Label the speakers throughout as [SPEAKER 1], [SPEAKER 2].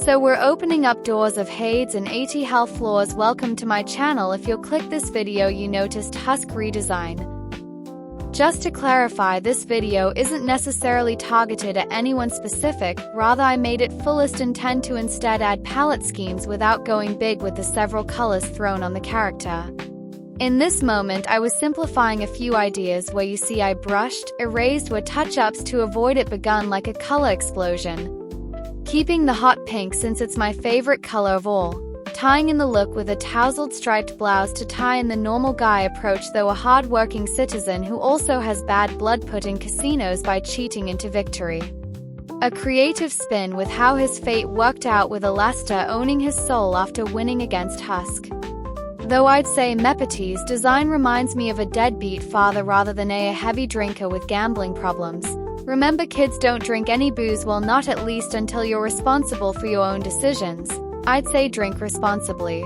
[SPEAKER 1] So we're opening up doors of Hades and 80 hell floors. Welcome to my channel. If you'll click this video, you noticed Husk redesign. Just to clarify, this video isn't necessarily targeted at anyone specific, rather I made it fullest intent to instead add palette schemes without going big with the several colors thrown on the character. In this moment I was simplifying a few ideas where you see I brushed, erased or touch-ups to avoid it begun like a color explosion. Keeping the hot pink since it's my favorite color of all. Tying in the look with a tousled striped blouse to tie in the normal guy approach, though a hard-working citizen who also has bad blood put in casinos by cheating into victory. A creative spin with how his fate worked out with Alastair owning his soul after winning against Husk. Though I'd say Meppity's design reminds me of a deadbeat father rather than a heavy drinker with gambling problems. Remember, kids don't drink any booze, well not at least until you're responsible for your own decisions. I'd say drink responsibly.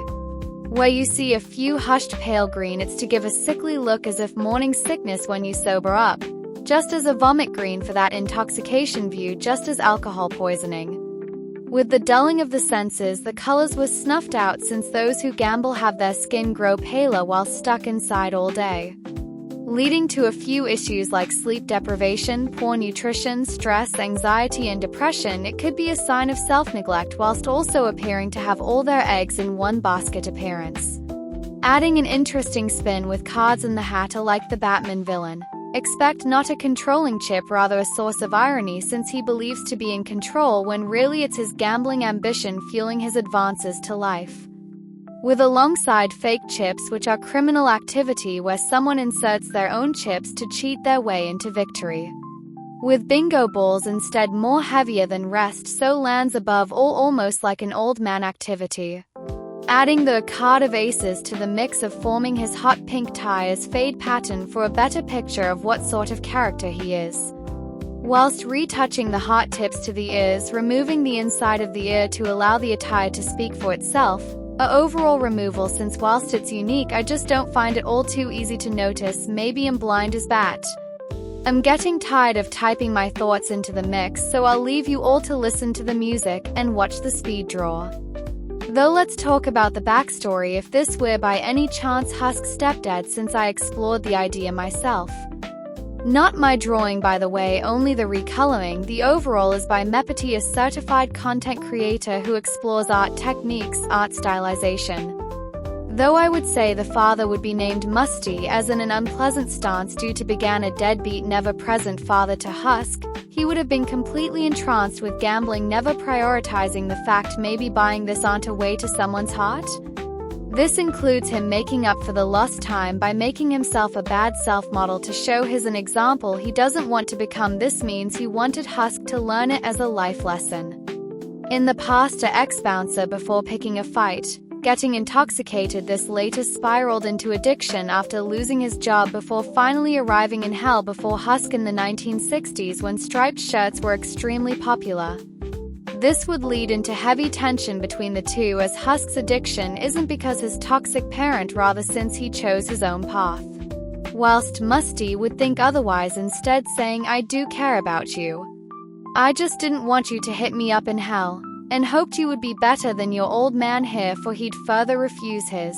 [SPEAKER 1] Where you see a few hushed pale green, it's to give a sickly look as if morning sickness when you sober up. Just as a vomit green for that intoxication view, just as alcohol poisoning. With the dulling of the senses, the colors were snuffed out since those who gamble have their skin grow paler while stuck inside all day. Leading to a few issues like sleep deprivation, poor nutrition, stress, anxiety and depression. It could be a sign of self-neglect whilst also appearing to have all their eggs in one basket appearance. Adding an interesting spin with cards in the hat are like the Batman villain. Expect not a controlling chip, rather a source of irony since he believes to be in control when really it's his gambling ambition fueling his advances to life. With alongside fake chips, which are criminal activity where someone inserts their own chips to cheat their way into victory. With bingo balls instead more heavier than rest, so lands above all almost like an old man activity. Adding the card of aces to the mix of forming his hot pink tie as fade pattern for a better picture of what sort of character he is. Whilst retouching the hot tips to the ears, removing the inside of the ear to allow the attire to speak for itself. A overall removal since whilst it's unique I just don't find it all too easy to notice. Maybe I'm blind as bat. I'm getting tired of typing my thoughts into the mix, so I'll leave you all to listen to the music and watch the speed draw. Though let's talk about the backstory if this were by any chance Husk's stepdad, since I explored the idea myself. Not my drawing by the way, only the recoloring. The overall is by Meppity, a certified content creator who explores art techniques, art stylization. Though I would say the father would be named Musty, as in an unpleasant stance due to began a deadbeat never present father to Husk, he would have been completely entranced with gambling, never prioritizing the fact maybe buying this aren't a way to someone's heart. This includes him making up for the lost time by making himself a bad self-model to show his an example he doesn't want to become. This means he wanted Husk to learn it as a life lesson. In the past, a ex-bouncer before picking a fight, getting intoxicated, this later spiraled into addiction after losing his job before finally arriving in hell before Husk in the 1960s when striped shirts were extremely popular. This would lead into heavy tension between the two, as Husk's addiction isn't because his toxic parent, rather since he chose his own path. Whilst Musty would think otherwise, instead saying, I do care about you. I just didn't want you to hit me up in hell, and hoped you would be better than your old man here, for he'd further refuse his.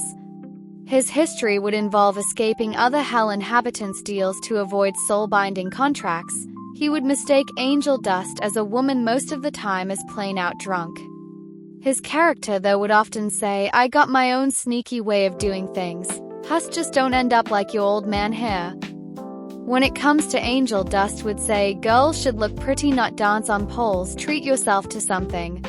[SPEAKER 1] His history would involve escaping other hell inhabitants' deals to avoid soul-binding contracts. He would mistake angel dust as a woman most of the time as plain out drunk. His character though would often say, I got my own sneaky way of doing things. Husk, just don't end up like your old man here. When it comes to angel dust would say, girls should look pretty, not dance on poles, treat yourself to something.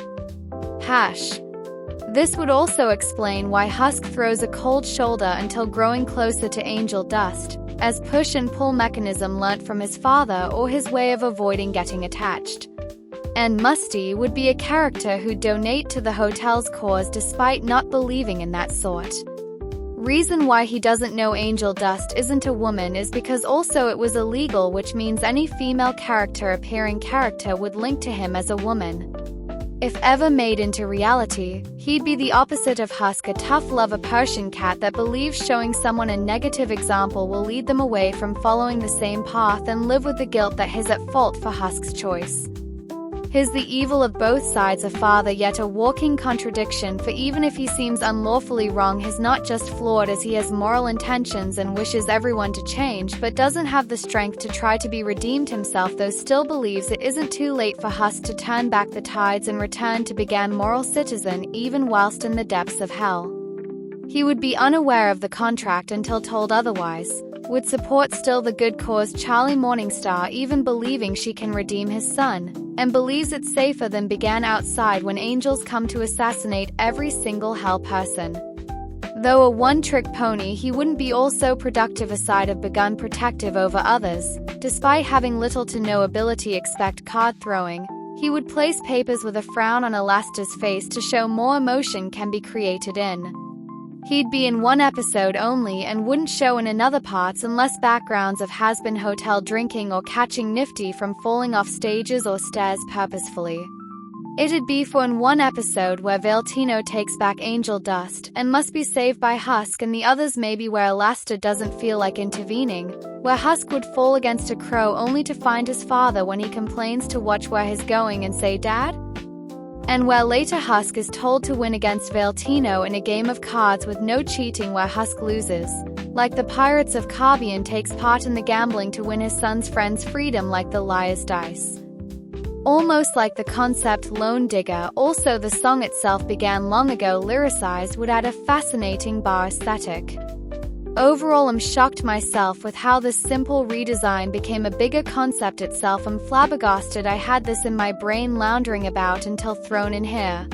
[SPEAKER 1] This would also explain why Husk throws a cold shoulder until growing closer to angel dust, as push and pull mechanism learnt from his father or his way of avoiding getting attached. And Musty would be a character who'd donate to the hotel's cause despite not believing in that sort. Reason why he doesn't know angel dust isn't a woman is because also it was illegal, which means any female appearing character would link to him as a woman. If ever made into reality, he'd be the opposite of Husk, a tough love, a Persian cat that believes showing someone a negative example will lead them away from following the same path and live with the guilt that he's at fault for Husk's choice. He's the evil of both sides, a father yet a walking contradiction, for even if he seems unlawfully wrong, he's not just flawed as he has moral intentions and wishes everyone to change, but doesn't have the strength to try to be redeemed himself, though still believes it isn't too late for Husk to turn back the tides and return to being moral citizen even whilst in the depths of hell. He would be unaware of the contract until told otherwise, would support still the good cause Charlie Morningstar, even believing she can redeem his son, and believes it's safer than began outside when angels come to assassinate every single hell person. Though a one-trick pony, he wouldn't be also productive aside of begun protective over others. Despite having little to no ability except card throwing, he would place papers with a frown on Alastair's face to show more emotion can be created in. He'd be in one episode only and wouldn't show in another parts unless backgrounds of has-been hotel drinking or catching Nifty from falling off stages or stairs purposefully. It'd be for in one episode where Valentino takes back angel dust and must be saved by Husk, and the others maybe where Alastair doesn't feel like intervening, where Husk would fall against a crow only to find his father when he complains to watch where he's going and say, "Dad?" And where later Husk is told to win against Valentino in a game of cards with no cheating where Husk loses, like the Pirates of Caribbean takes part in the gambling to win his son's friend's freedom like the Liar's Dice. Almost like the concept Lone Digger, also the song itself began long ago lyricized would add a fascinating bar aesthetic. Overall, I'm shocked myself with how this simple redesign became a bigger concept itself. I'm flabbergasted I had this in my brain lounging about until thrown in here.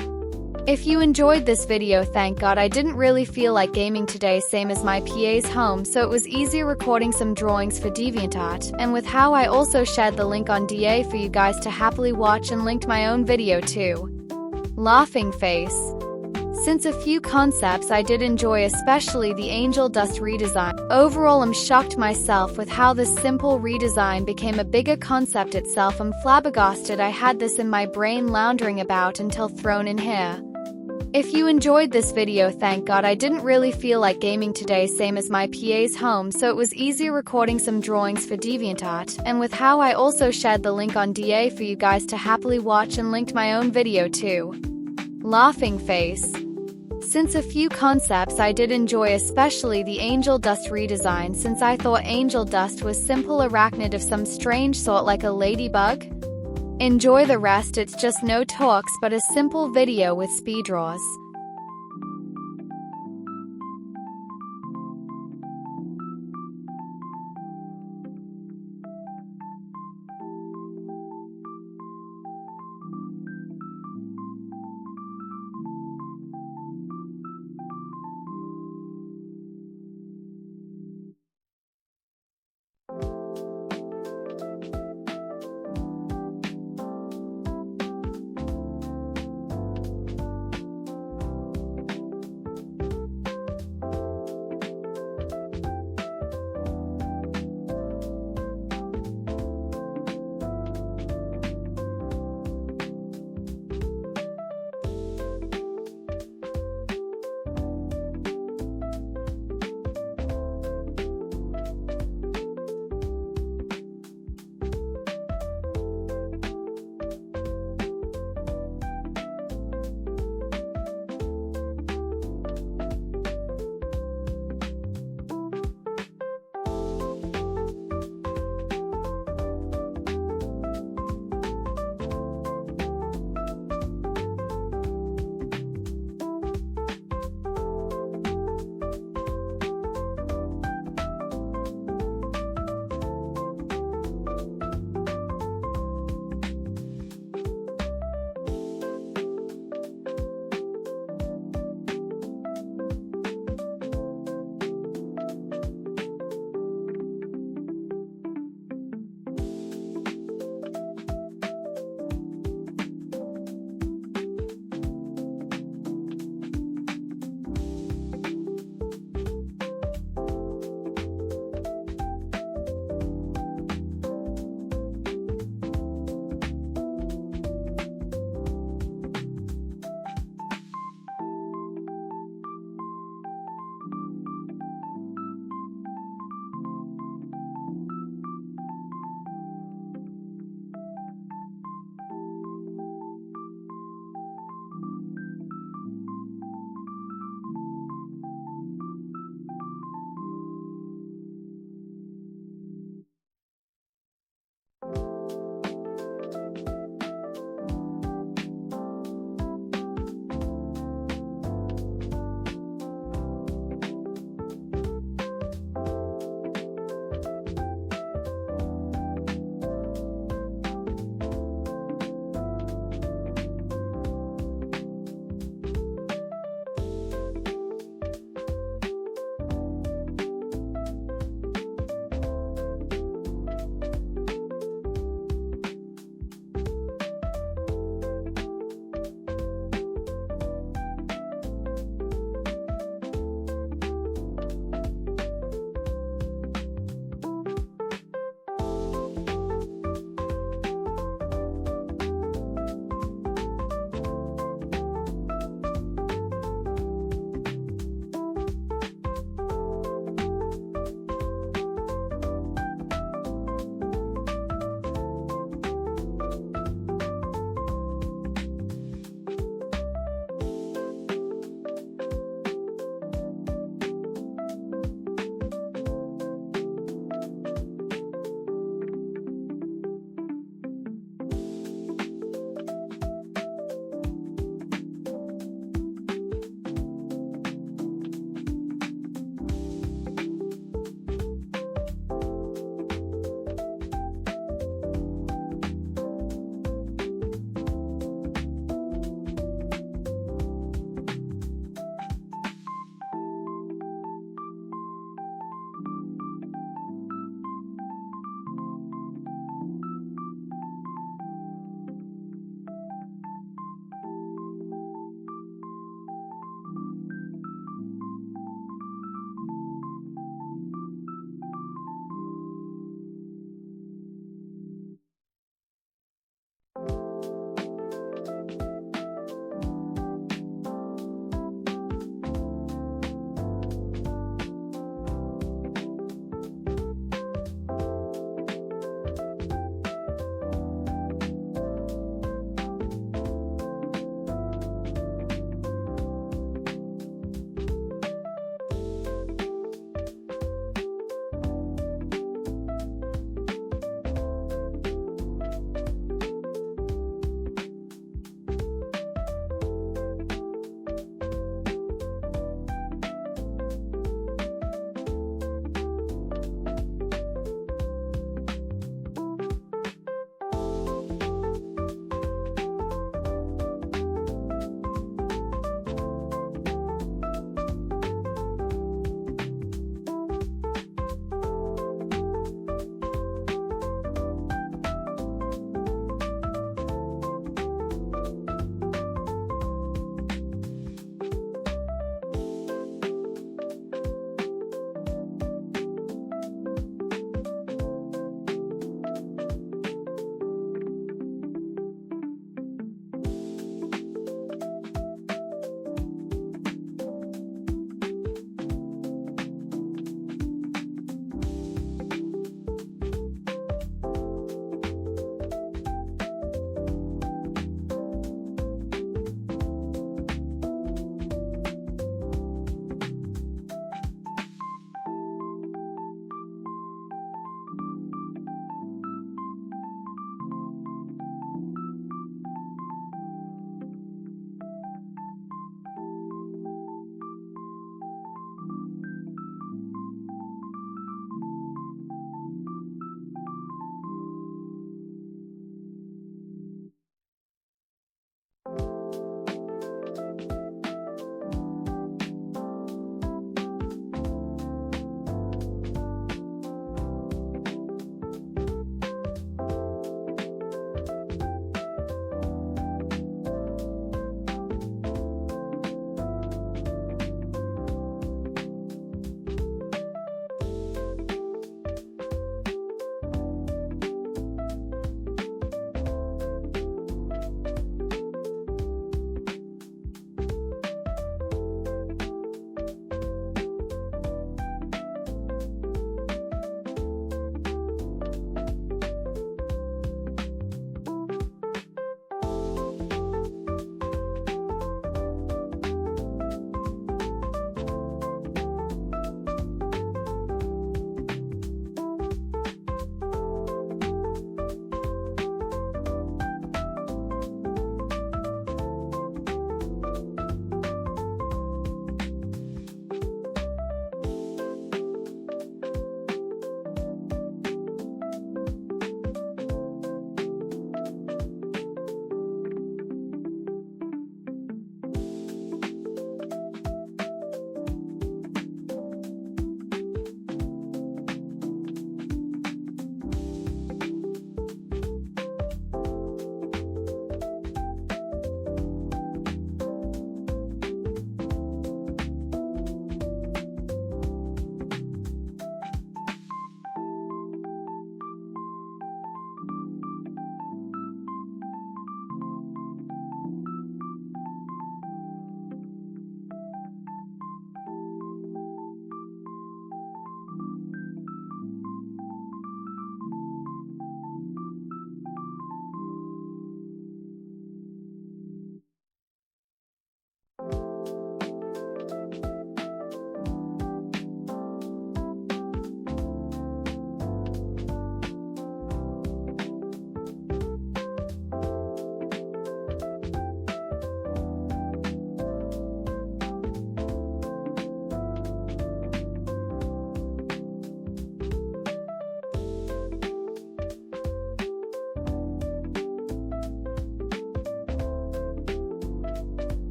[SPEAKER 1] If you enjoyed this video, thank God I didn't really feel like gaming today, same as my PA's home, so it was easier recording some drawings for DeviantArt, and with how I also shared the link on DA for you guys to happily watch and linked my own video too. Laughing face. Since a few concepts I did enjoy, especially the angel dust redesign. Overall, I'm shocked myself with how this simple redesign became a bigger concept itself. I'm flabbergasted I had this in my brain lounging about until thrown in here. If you enjoyed this video, thank God I didn't really feel like gaming today, same as my PA's home, so it was easier recording some drawings for DeviantArt, and with how I also shared the link on DA for you guys to happily watch and linked my own video too. Laughing face. Since a few concepts I did enjoy, especially the angel dust redesign, since I thought angel dust was simple arachnid of some strange sort like a ladybug. Enjoy the rest, it's just no talks but a simple video with speed draws.